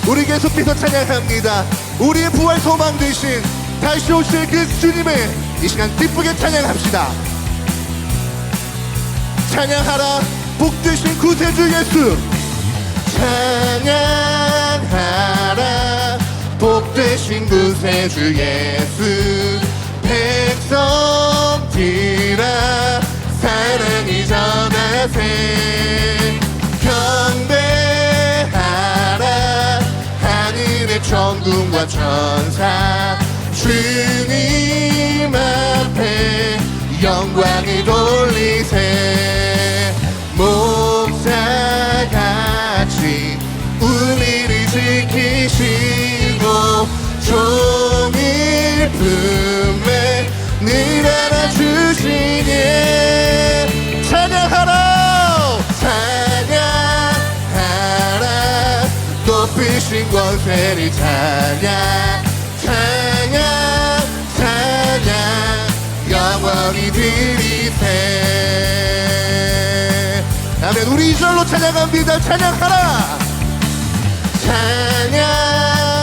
우리 계속해서 찬양합니다. 우리의 부활 소망 되신 다시 오실 그 주님을 이 시간 기쁘게 찬양합시다. 찬양하라 복되신 구세주 예수. 찬양하라 복되신 구세주 예수. 백성들아 사랑이 전하세. 경배하라 하늘의 천군과 천사. 주님 앞에 영광을 돌리세. 목사같이 우리를 지키시고 종일 품에 늘 안아주시니. 찬양하라 찬양하라 높이신 권세를 찬양. 찬양 찬양 영원히 드리세. 아멘. 우리 이절로 찬양합니다. 찬양하라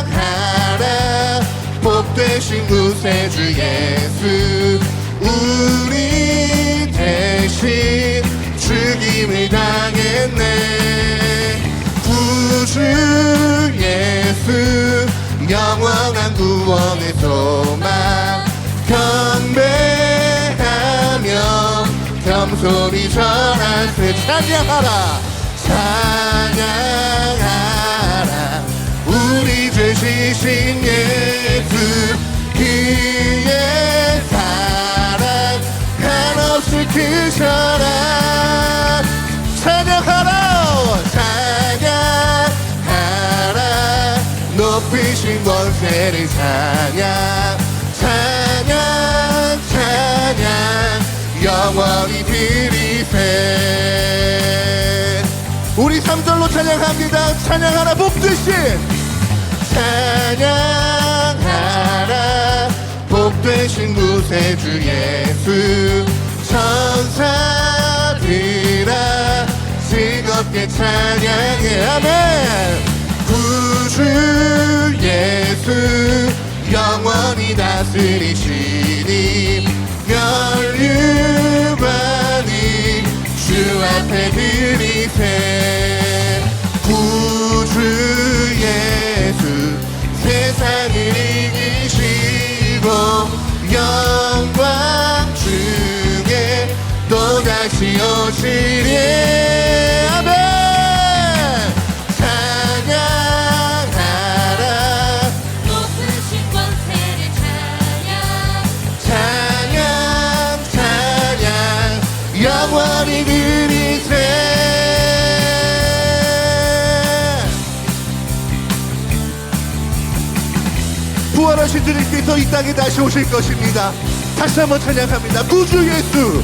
찬양하라 복되신 구세주 예수. 우리 대신 죽임을 당했네. 구주 예수 영원한 구원의 소망. 경배하며 겸손히 전하세. 찬양하라 찬양하라 우리 죄 지신 예수. 그의 사랑 한없이 크셔라. 찬양하라 찬양하라 높이신 권세를 찬양. 찬양 찬양 영원히 드리세. 우리 3절로 찬양합니다. 찬양하라 복되신. 찬양하라 복되신 구세주 예수. 천사들아 즐겁게 찬양해. 아멘. 구주 예수 영원히 다스리시니. 멸류관이 주 앞에 드리세. 구주 예수 세상을 이기시고 영광 중에 또다시 오시리. 아멘. 찬양하라 높으신 권세를 찬양. 찬양 찬양 영원히 드리세. 부활하신 주님께서 이 땅에 다시 오실 것입니다. 다시 한번 찬양합니다. 구주 예수.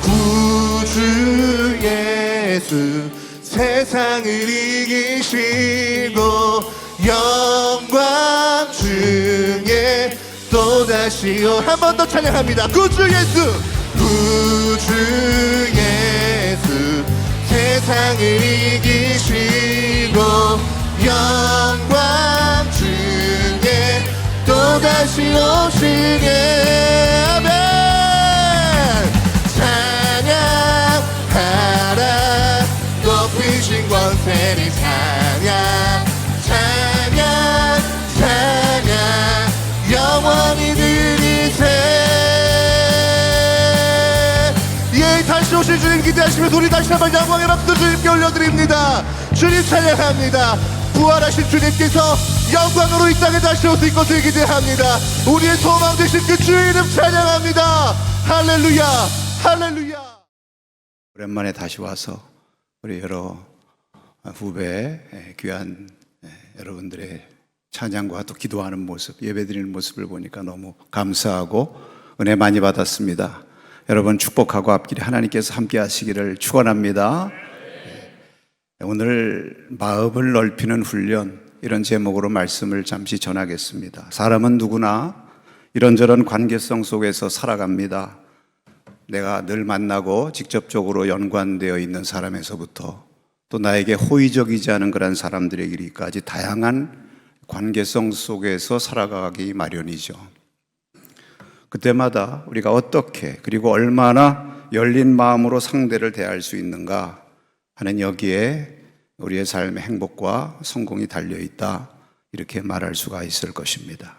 구주 예수 세상을 이기시고 영광 중에 또다시 한 번 더 찬양합니다. 구주 예수. 구주 예수 세상을 이기시고 영광 중에 또다시 오시네. 아멘. 찬양하라 높이신 권세를 찬양. 찬양 찬양 영원히 드리세. 예, 다시 오실 주님 기대하시면서 우리 다시 한번 영광의 박수 주님께 올려드립니다. 주님 찬양합니다. 부활하신 주님께서 영광으로 이 땅에 다시 오실 것을 기대합니다. 우리의 소망 되신 그 주의 이름 찬양합니다. 할렐루야 할렐루야. 오랜만에 다시 와서 우리 여러 후배 귀한 여러분들의 찬양과 또 기도하는 모습, 예배드리는 모습을 보니까 너무 감사하고 은혜 많이 받았습니다. 여러분 축복하고 앞길에 하나님께서 함께 하시기를 축원합니다. 오늘 마음을 넓히는 훈련, 이런 제목으로 말씀을 잠시 전하겠습니다. 사람은 누구나 이런저런 관계성 속에서 살아갑니다. 내가 늘 만나고 직접적으로 연관되어 있는 사람에서부터 또 나에게 호의적이지 않은 그런 사람들에게까지 다양한 관계성 속에서 살아가기 마련이죠. 그때마다 우리가 어떻게 그리고 얼마나 열린 마음으로 상대를 대할 수 있는가 하는 여기에 우리의 삶의 행복과 성공이 달려있다, 이렇게 말할 수가 있을 것입니다.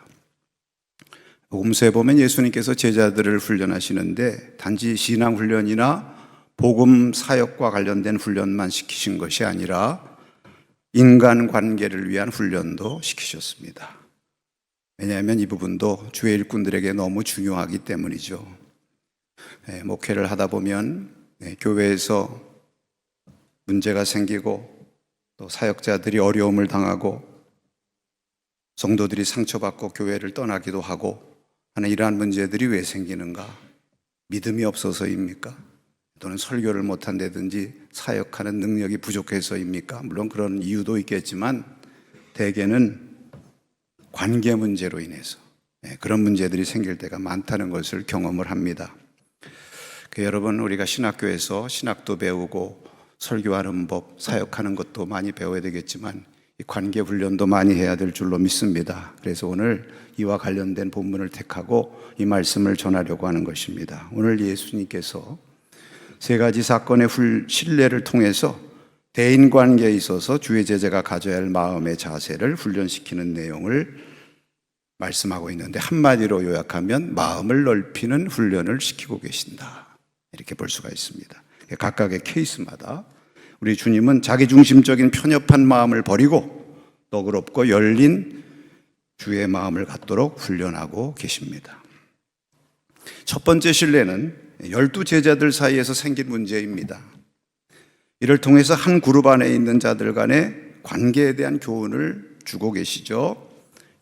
복음서에 보면 예수님께서 제자들을 훈련하시는데 단지 신앙훈련이나 복음 사역과 관련된 훈련만 시키신 것이 아니라 인간관계를 위한 훈련도 시키셨습니다. 왜냐하면 이 부분도 주의 일꾼들에게 너무 중요하기 때문이죠. 목회를 하다 보면 교회에서 문제가 생기고 또 사역자들이 어려움을 당하고 성도들이 상처받고 교회를 떠나기도 하고 하는 이러한 문제들이 왜 생기는가? 믿음이 없어서입니까? 또는 설교를 못한다든지 사역하는 능력이 부족해서입니까? 물론 그런 이유도 있겠지만 대개는 관계 문제로 인해서 그런 문제들이 생길 때가 많다는 것을 경험을 합니다. 여러분, 우리가 신학교에서 신학도 배우고 설교하는 법, 사역하는 것도 많이 배워야 되겠지만 이 관계 훈련도 많이 해야 될 줄로 믿습니다. 그래서 오늘 이와 관련된 본문을 택하고 이 말씀을 전하려고 하는 것입니다. 오늘 예수님께서 세 가지 사건의 신뢰를 통해서 대인관계에 있어서 주의 제자가 가져야 할 마음의 자세를 훈련시키는 내용을 말씀하고 있는데, 한마디로 요약하면 마음을 넓히는 훈련을 시키고 계신다, 이렇게 볼 수가 있습니다. 각각의 케이스마다 우리 주님은 자기중심적인 편협한 마음을 버리고 너그럽고 열린 주의 마음을 갖도록 훈련하고 계십니다. 첫 번째 신뢰는 12제자들 사이에서 생긴 문제입니다. 이를 통해서 한 그룹 안에 있는 자들 간의 관계에 대한 교훈을 주고 계시죠.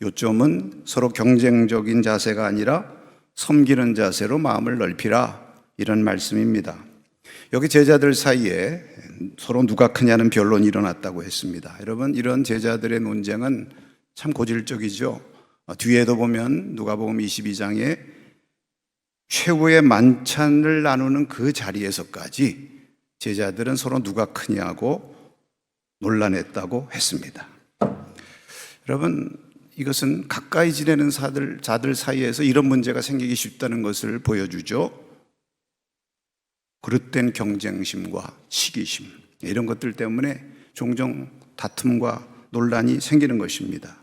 요점은 서로 경쟁적인 자세가 아니라 섬기는 자세로 마음을 넓히라, 이런 말씀입니다. 여기 제자들 사이에 서로 누가 크냐는 변론이 일어났다고 했습니다. 여러분, 이런 제자들의 논쟁은 참 고질적이죠. 뒤에도 보면 누가복음 22장에 최후의 만찬을 나누는 그 자리에서까지 제자들은 서로 누가 크냐고 논란했다고 했습니다. 여러분, 이것은 가까이 지내는 자들 사이에서 이런 문제가 생기기 쉽다는 것을 보여주죠. 그릇된 경쟁심과 시기심, 이런 것들 때문에 종종 다툼과 논란이 생기는 것입니다.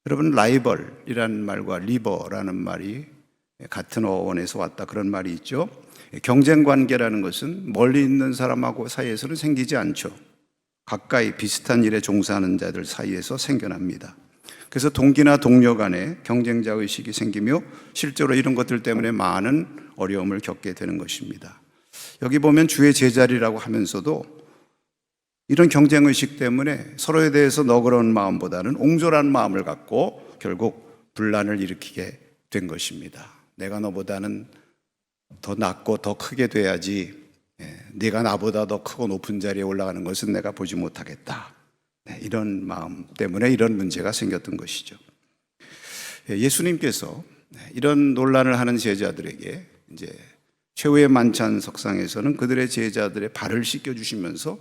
여러분, 라이벌이라는 말과 리버라는 말이 같은 어원에서 왔다, 그런 말이 있죠. 경쟁관계라는 것은 멀리 있는 사람하고 사이에서는 생기지 않죠. 가까이 비슷한 일에 종사하는 자들 사이에서 생겨납니다. 그래서 동기나 동료 간에 경쟁자 의식이 생기며 실제로 이런 것들 때문에 많은 어려움을 겪게 되는 것입니다. 여기 보면 주의 제자리라고 하면서도 이런 경쟁의식 때문에 서로에 대해서 너그러운 마음보다는 옹졸한 마음을 갖고 결국 분란을 일으키게 된 것입니다. 내가 너보다는 더 낫고 더 크게 돼야지, 네가 나보다 더 크고 높은 자리에 올라가는 것은 내가 보지 못하겠다, 이런 마음 때문에 이런 문제가 생겼던 것이죠. 예수님께서 이런 논란을 하는 제자들에게 이제 최후의 만찬 석상에서는 그들의 제자들의 발을 씻겨주시면서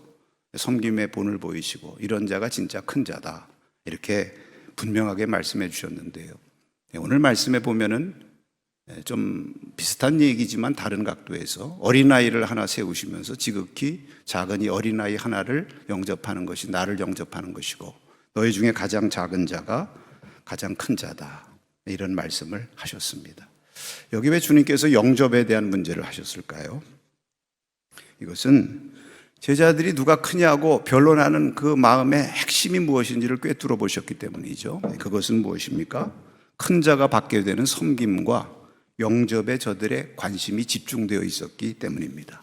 섬김의 본을 보이시고 이런 자가 진짜 큰 자다, 이렇게 분명하게 말씀해 주셨는데요. 오늘 말씀에 보면은 좀 비슷한 얘기지만 다른 각도에서 어린아이를 하나 세우시면서 지극히 작은 이 어린아이 하나를 영접하는 것이 나를 영접하는 것이고 너희 중에 가장 작은 자가 가장 큰 자다, 이런 말씀을 하셨습니다. 여기 왜 주님께서 영접에 대한 문제를 하셨을까요? 이것은 제자들이 누가 크냐고 변론하는 그 마음의 핵심이 무엇인지를 꿰뚫어 보셨기 때문이죠. 그것은 무엇입니까? 큰 자가 받게 되는 섬김과 영접에 저들의 관심이 집중되어 있었기 때문입니다.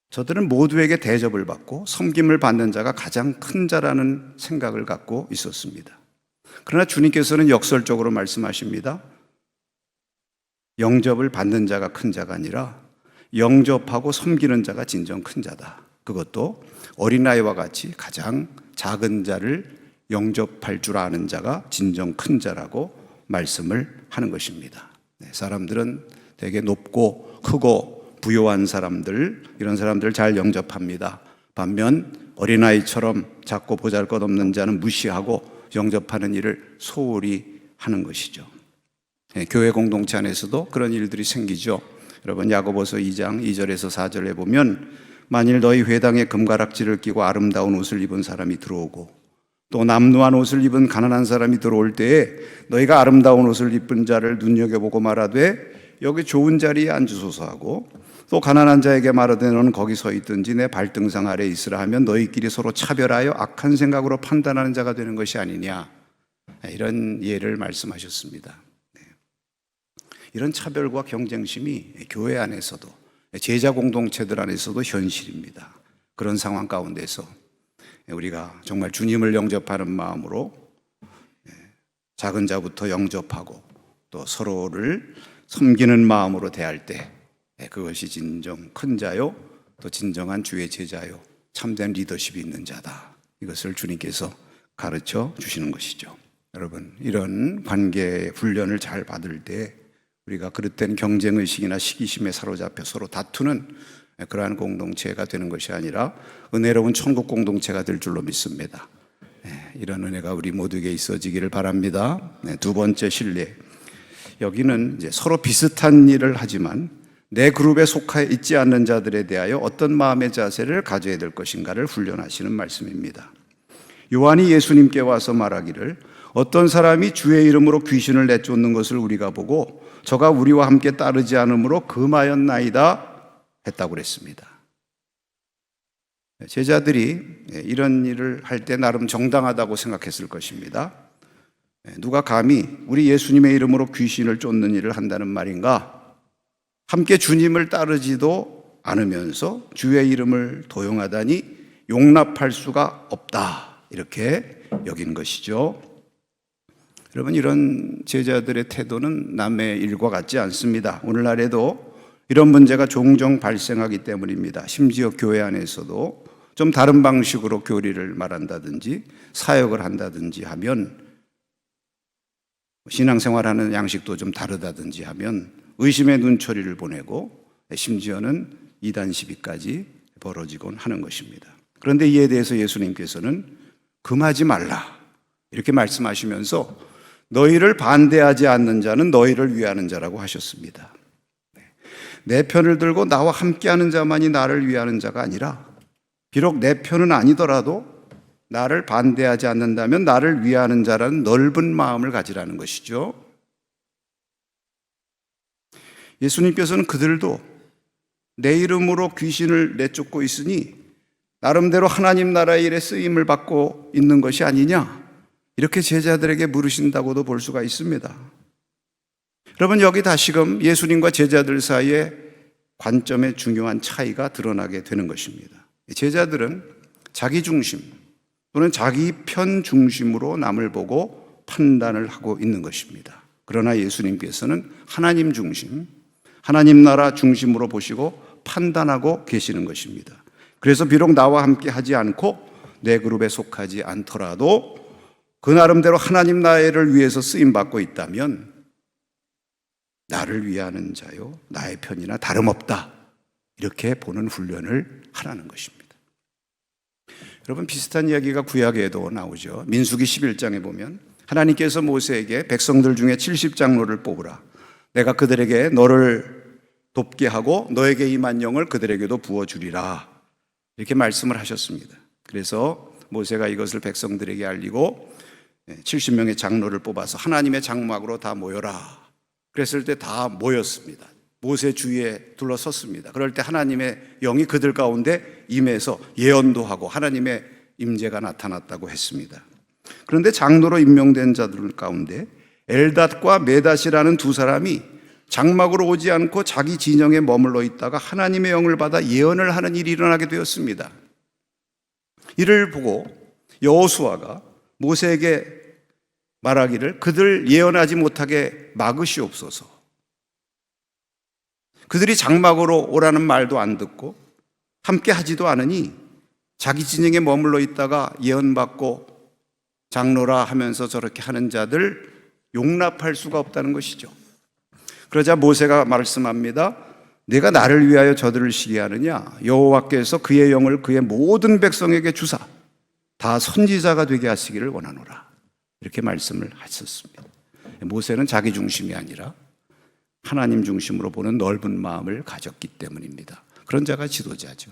저들은 모두에게 대접을 받고 섬김을 받는 자가 가장 큰 자라는 생각을 갖고 있었습니다. 그러나 주님께서는 역설적으로 말씀하십니다. 영접을 받는 자가 큰 자가 아니라 영접하고 섬기는 자가 진정 큰 자다. 그것도 어린아이와 같이 가장 작은 자를 영접할 줄 아는 자가 진정 큰 자라고 말씀을 하는 것입니다. 사람들은 되게 높고 크고 부유한 사람들, 이런 사람들을 잘 영접합니다. 반면 어린아이처럼 작고 보잘것없는 자는 무시하고 영접하는 일을 소홀히 하는 것이죠. 교회 공동체 안에서도 그런 일들이 생기죠. 여러분 야고보서 2장 2절에서 4절에 보면 만일 너희 회당에 금가락지를 끼고 아름다운 옷을 입은 사람이 들어오고 또 남루한 옷을 입은 가난한 사람이 들어올 때에 너희가 아름다운 옷을 입은 자를 눈여겨보고 말하되 여기 좋은 자리에 앉으소서 하고 또 가난한 자에게 말하되 너는 거기 서 있든지 내 발등상 아래 있으라 하면 너희끼리 서로 차별하여 악한 생각으로 판단하는 자가 되는 것이 아니냐, 이런 예를 말씀하셨습니다. 이런 차별과 경쟁심이 교회 안에서도 제자 공동체들 안에서도 현실입니다. 그런 상황 가운데서 우리가 정말 주님을 영접하는 마음으로 작은 자부터 영접하고 또 서로를 섬기는 마음으로 대할 때 그것이 진정 큰 자요 또 진정한 주의 제자요 참된 리더십이 있는 자다. 이것을 주님께서 가르쳐 주시는 것이죠. 여러분 이런 관계 훈련을 잘 받을 때 우리가 그릇된 경쟁의식이나 시기심에 사로잡혀 서로 다투는 그러한 공동체가 되는 것이 아니라 은혜로운 천국 공동체가 될 줄로 믿습니다. 이런 은혜가 우리 모두에게 있어지기를 바랍니다. 두 번째 신뢰. 여기는 이제 서로 비슷한 일을 하지만 내 그룹에 속해 있지 않는 자들에 대하여 어떤 마음의 자세를 가져야 될 것인가를 훈련하시는 말씀입니다. 요한이 예수님께 와서 말하기를 어떤 사람이 주의 이름으로 귀신을 내쫓는 것을 우리가 보고 저가 우리와 함께 따르지 않으므로 금하였나이다 했다고 그랬습니다. 제자들이 이런 일을 할 때 나름 정당하다고 생각했을 것입니다. 누가 감히 우리 예수님의 이름으로 귀신을 쫓는 일을 한다는 말인가? 함께 주님을 따르지도 않으면서 주의 이름을 도용하다니 용납할 수가 없다, 이렇게 여긴 것이죠. 여러분 이런 제자들의 태도는 남의 일과 같지 않습니다. 오늘날에도 이런 문제가 종종 발생하기 때문입니다. 심지어 교회 안에서도 좀 다른 방식으로 교리를 말한다든지 사역을 한다든지 하면, 신앙생활하는 양식도 좀 다르다든지 하면 의심의 눈초리를 보내고 심지어는 이단 시비까지 벌어지곤 하는 것입니다. 그런데 이에 대해서 예수님께서는 금하지 말라 이렇게 말씀하시면서 너희를 반대하지 않는 자는 너희를 위하는 자라고 하셨습니다. 내 편을 들고 나와 함께하는 자만이 나를 위하는 자가 아니라 비록 내 편은 아니더라도 나를 반대하지 않는다면 나를 위하는 자라는 넓은 마음을 가지라는 것이죠. 예수님께서는 그들도 내 이름으로 귀신을 내쫓고 있으니 나름대로 하나님 나라의 일에 쓰임을 받고 있는 것이 아니냐, 이렇게 제자들에게 물으신다고도 볼 수가 있습니다. 여러분 여기 다시금 예수님과 제자들 사이에 관점의 중요한 차이가 드러나게 되는 것입니다. 제자들은 자기 중심 또는 자기 편 중심으로 남을 보고 판단을 하고 있는 것입니다. 그러나 예수님께서는 하나님 중심, 하나님 나라 중심으로 보시고 판단하고 계시는 것입니다. 그래서 비록 나와 함께 하지 않고 내 그룹에 속하지 않더라도 그 나름대로 하나님 나라를 위해서 쓰임받고 있다면 나를 위하는 자요 나의 편이나 다름없다, 이렇게 보는 훈련을 하라는 것입니다. 여러분 비슷한 이야기가 구약에도 나오죠. 민수기 11장에 보면 하나님께서 모세에게 백성들 중에 70장로를 뽑으라, 내가 그들에게 너를 돕게 하고 너에게 임한 영을 그들에게도 부어주리라, 이렇게 말씀을 하셨습니다. 그래서 모세가 이것을 백성들에게 알리고 70명의 장로를 뽑아서 하나님의 장막으로 다 모여라 그랬을 때 다 모였습니다. 모세 주위에 둘러섰습니다. 그럴 때 하나님의 영이 그들 가운데 임해서 예언도 하고 하나님의 임재가 나타났다고 했습니다. 그런데 장로로 임명된 자들 가운데 엘닷과 메닷이라는 두 사람이 장막으로 오지 않고 자기 진영에 머물러 있다가 하나님의 영을 받아 예언을 하는 일이 일어나게 되었습니다. 이를 보고 여호수아가 모세에게 말하기를 그들 예언하지 못하게 막으시옵소서. 그들이 장막으로 오라는 말도 안 듣고 함께 하지도 않으니 자기 진영에 머물러 있다가 예언받고 장로라 하면서 저렇게 하는 자들 용납할 수가 없다는 것이죠. 그러자 모세가 말씀합니다. 내가 나를 위하여 저들을 시게 하느냐? 여호와께서 그의 영을 그의 모든 백성에게 주사 다 선지자가 되게 하시기를 원하노라. 이렇게 말씀을 하셨습니다. 모세는 자기 중심이 아니라 하나님 중심으로 보는 넓은 마음을 가졌기 때문입니다. 그런 자가 지도자죠.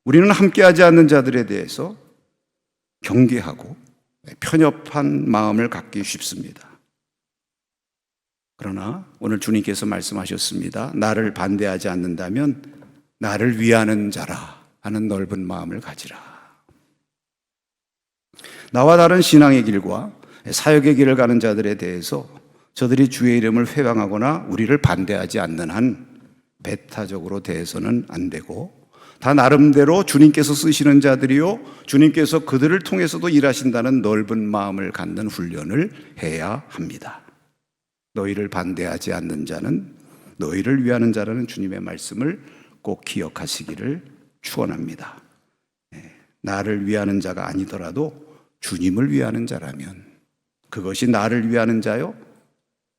우리는 함께하지 않는 자들에 대해서 경계하고 편협한 마음을 갖기 쉽습니다. 그러나 오늘 주님께서 말씀하셨습니다. 나를 반대하지 않는다면 나를 위하는 자라 하는 넓은 마음을 가지라. 나와 다른 신앙의 길과 사역의 길을 가는 자들에 대해서 저들이 주의 이름을 회방하거나 우리를 반대하지 않는 한 배타적으로 대해서는 안 되고, 다 나름대로 주님께서 쓰시는 자들이요 주님께서 그들을 통해서도 일하신다는 넓은 마음을 갖는 훈련을 해야 합니다. 너희를 반대하지 않는 자는 너희를 위하는 자라는 주님의 말씀을 꼭 기억하시기를 축원합니다. 나를 위하는 자가 아니더라도 주님을 위하는 자라면 그것이 나를 위하는 자요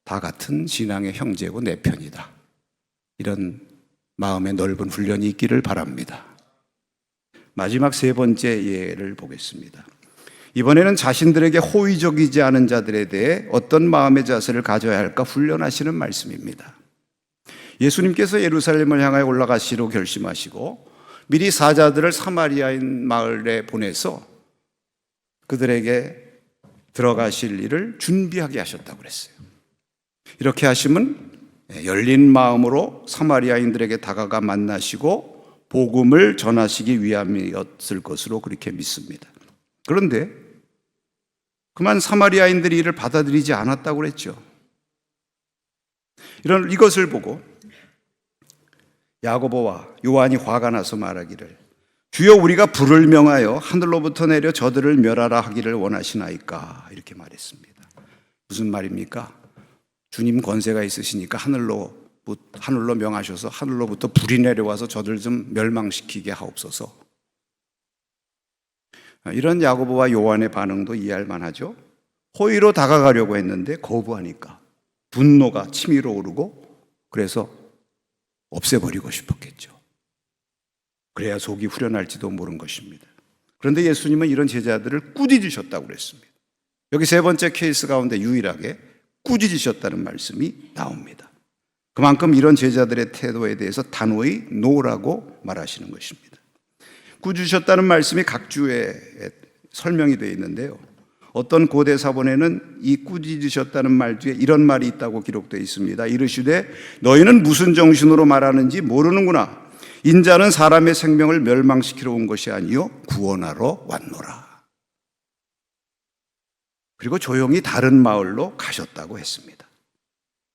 다 같은 신앙의 형제고 내 편이다. 이런 마음의 넓은 훈련이 있기를 바랍니다. 마지막 세 번째 예를 보겠습니다. 이번에는 자신들에게 호의적이지 않은 자들에 대해 어떤 마음의 자세를 가져야 할까 훈련하시는 말씀입니다. 예수님께서 예루살렘을 향하여 올라가시기로 결심하시고 미리 사자들을 사마리아인 마을에 보내서 그들에게 들어가실 일을 준비하게 하셨다고 그랬어요. 이렇게 하시면 열린 마음으로 사마리아인들에게 다가가 만나시고 복음을 전하시기 위함이었을 것으로 그렇게 믿습니다. 그런데 그만 사마리아인들이 이를 받아들이지 않았다고 그랬죠. 이것을 보고 야고보와 요한이 화가 나서 말하기를 주여 우리가 불을 명하여 하늘로부터 내려 저들을 멸하라 하기를 원하시나이까 이렇게 말했습니다. 무슨 말입니까? 주님 권세가 있으시니까 하늘로 명하셔서 하늘로부터 불이 내려와서 저들 좀 멸망시키게 하옵소서. 이런 야고보와 요한의 반응도 이해할 만하죠. 호의로 다가가려고 했는데 거부하니까 분노가 치밀어 오르고 그래서 없애버리고 싶었겠죠. 그래야 속이 후련할지도 모른 것입니다. 그런데 예수님은 이런 제자들을 꾸짖으셨다고 그랬습니다. 여기 세 번째 케이스 가운데 유일하게 꾸짖으셨다는 말씀이 나옵니다. 그만큼 이런 제자들의 태도에 대해서 단호히 노라고 말하시는 것입니다. 꾸짖으셨다는 말씀이 각 주에 설명이 되어 있는데요. 어떤 고대 사본에는 이 꾸짖으셨다는 말 뒤에 이런 말이 있다고 기록되어 있습니다. 이르시되 너희는 무슨 정신으로 말하는지 모르는구나. 인자는 사람의 생명을 멸망시키러 온 것이 아니요 구원하러 왔노라. 그리고 조용히 다른 마을로 가셨다고 했습니다.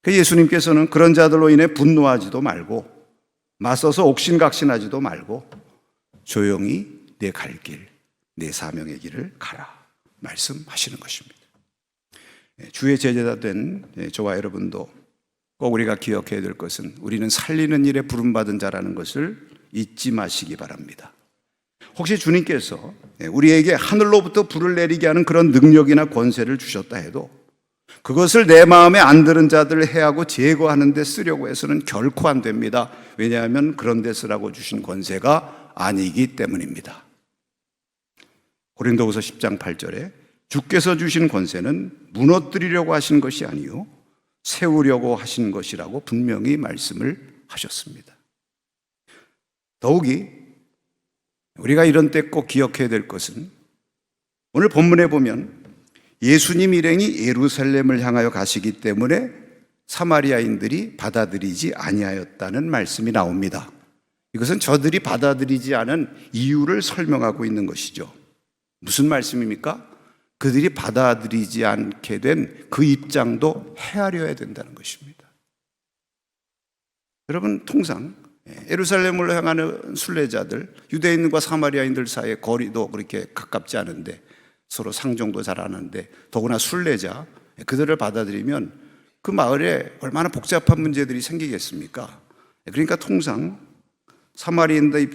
예수님께서는 그런 자들로 인해 분노하지도 말고 맞서서 옥신각신하지도 말고 조용히 내 갈 길, 내 사명의 길을 가라 말씀하시는 것입니다. 주의 제자가 된 저와 여러분도 꼭 우리가 기억해야 될 것은 우리는 살리는 일에 부름받은 자라는 것을 잊지 마시기 바랍니다. 혹시 주님께서 우리에게 하늘로부터 불을 내리게 하는 그런 능력이나 권세를 주셨다 해도 그것을 내 마음에 안 드는 자들을 해하고 제거하는 데 쓰려고 해서는 결코 안 됩니다. 왜냐하면 그런 데 쓰라고 주신 권세가 아니기 때문입니다. 고린도후서 10장 8절에 주께서 주신 권세는 무너뜨리려고 하신 것이 아니요 세우려고 하신 것이라고 분명히 말씀을 하셨습니다. 더욱이 우리가 이런 때 꼭 기억해야 될 것은 오늘 본문에 보면 예수님 일행이 예루살렘을 향하여 가시기 때문에 사마리아인들이 받아들이지 아니하였다는 말씀이 나옵니다. 이것은 저들이 받아들이지 않은 이유를 설명하고 있는 것이죠. 무슨 말씀입니까? 그들이 받아들이지 않게 된 그 입장도 헤아려야 된다는 것입니다. 여러분, 통상 예루살렘을 향하는 순례자들, 유대인과 사마리아인들 사이의 거리도 그렇게 가깝지 않은데 서로 상종도 잘 안 하는데 더구나 순례자, 그들을 받아들이면 그 마을에 얼마나 복잡한 문제들이 생기겠습니까? 그러니까 통상 사마리아인들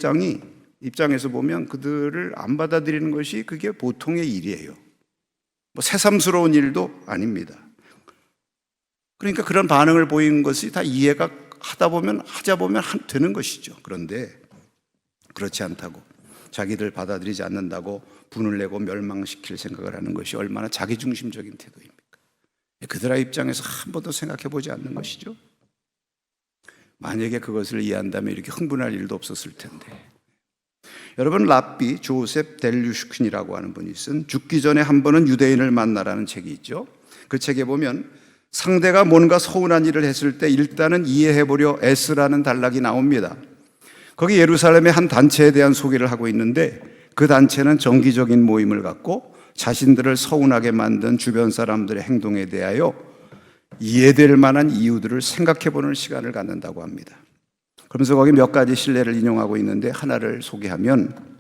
입장에서 보면 그들을 안 받아들이는 것이 그게 보통의 일이에요. 새삼스러운 일도 아닙니다. 그러니까 그런 반응을 보이는 것이 다 이해가 하자 보면 되는 것이죠. 그런데 그렇지 않다고, 자기들 받아들이지 않는다고 분을 내고 멸망시킬 생각을 하는 것이 얼마나 자기중심적인 태도입니까? 그들의 입장에서 한 번도 생각해 보지 않는 것이죠. 만약에 그것을 이해한다면 이렇게 흥분할 일도 없었을 텐데. 여러분, 랍비 조셉 델류슈킨이라고 하는 분이 쓴 죽기 전에 한 번은 유대인을 만나라는 책이 있죠. 그 책에 보면 상대가 뭔가 서운한 일을 했을 때 일단은 이해해보려 애쓰라는 단락이 나옵니다. 거기 예루살렘의 한 단체에 대한 소개를 하고 있는데, 그 단체는 정기적인 모임을 갖고 자신들을 서운하게 만든 주변 사람들의 행동에 대하여 이해될 만한 이유들을 생각해보는 시간을 갖는다고 합니다. 그러면서 거기 몇 가지 신뢰를 인용하고 있는데, 하나를 소개하면,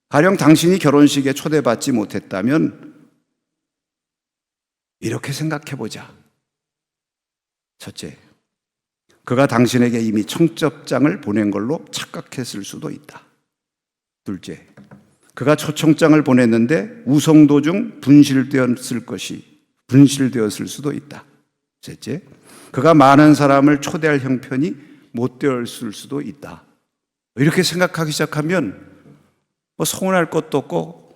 가령 당신이 결혼식에 초대받지 못했다면 이렇게 생각해보자. 첫째, 그가 당신에게 이미 청첩장을 보낸 걸로 착각했을 수도 있다. 둘째, 그가 초청장을 보냈는데 우성도 중 분실되었을 수도 있다. 셋째, 그가 많은 사람을 초대할 형편이 못 되었을 수도 있다. 이렇게 생각하기 시작하면 서운할 것도 없고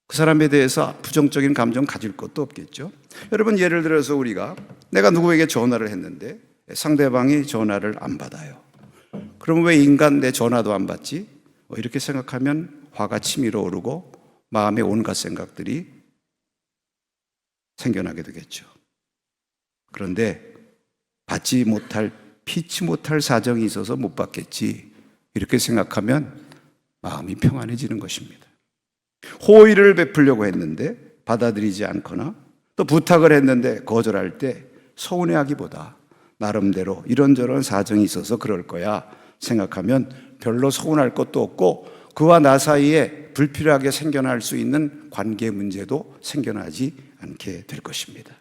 그 사람에 대해서 부정적인 감정 가질 것도 없겠죠. 여러분, 예를 들어서 내가 누구에게 전화를 했는데 상대방이 전화를 안 받아요. 그러면 왜 인간 내 전화도 안 받지? 이렇게 생각하면 화가 치밀어 오르고 마음에 온갖 생각들이 생겨나게 되겠죠. 그런데 피치 못할 사정이 있어서 못 받겠지, 이렇게 생각하면 마음이 평안해지는 것입니다. 호의를 베풀려고 했는데 받아들이지 않거나 또 부탁을 했는데 거절할 때 서운해하기보다 나름대로 이런저런 사정이 있어서 그럴 거야 생각하면 별로 서운할 것도 없고, 그와 나 사이에 불필요하게 생겨날 수 있는 관계 문제도 생겨나지 않게 될 것입니다.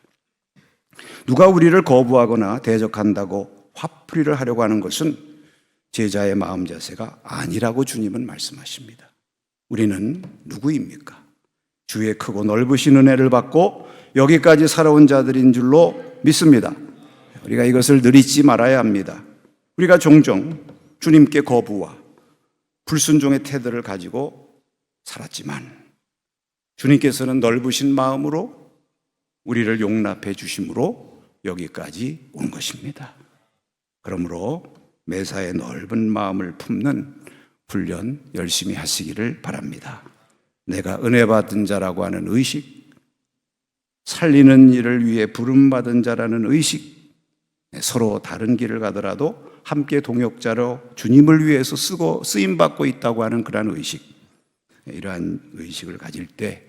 누가 우리를 거부하거나 대적한다고 화풀이를 하려고 하는 것은 제자의 마음 자세가 아니라고 주님은 말씀하십니다. 우리는 누구입니까? 주의 크고 넓으신 은혜를 받고 여기까지 살아온 자들인 줄로 믿습니다. 우리가 이것을 늘 잊지 말아야 합니다. 우리가 종종 주님께 거부와 불순종의 태도를 가지고 살았지만 주님께서는 넓으신 마음으로 우리를 용납해 주심으로 여기까지 온 것입니다. 그러므로 매사에 넓은 마음을 품는 훈련 열심히 하시기를 바랍니다. 내가 은혜 받은 자라고 하는 의식, 살리는 일을 위해 부름받은 자라는 의식, 서로 다른 길을 가더라도 함께 동역자로 주님을 위해서 쓰임받고 있다고 하는 그러한 의식, 이러한 의식을 가질 때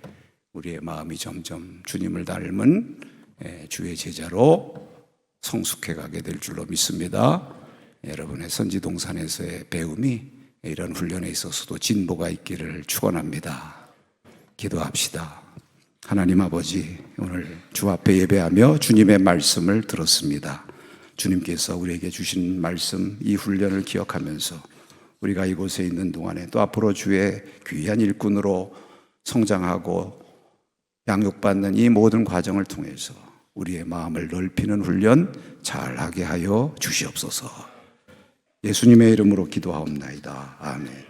우리의 마음이 점점 주님을 닮은 주의 제자로 성숙해 가게 될 줄로 믿습니다. 여러분의 선지동산에서의 배움이 이런 훈련에 있어서도 진보가 있기를 축원합니다. 기도합시다. 하나님 아버지, 오늘 주 앞에 예배하며 주님의 말씀을 들었습니다. 주님께서 우리에게 주신 말씀, 이 훈련을 기억하면서 우리가 이곳에 있는 동안에 또 앞으로 주의 귀한 일꾼으로 성장하고 양육받는 이 모든 과정을 통해서 우리의 마음을 넓히는 훈련 잘하게 하여 주시옵소서. 예수님의 이름으로 기도하옵나이다. 아멘.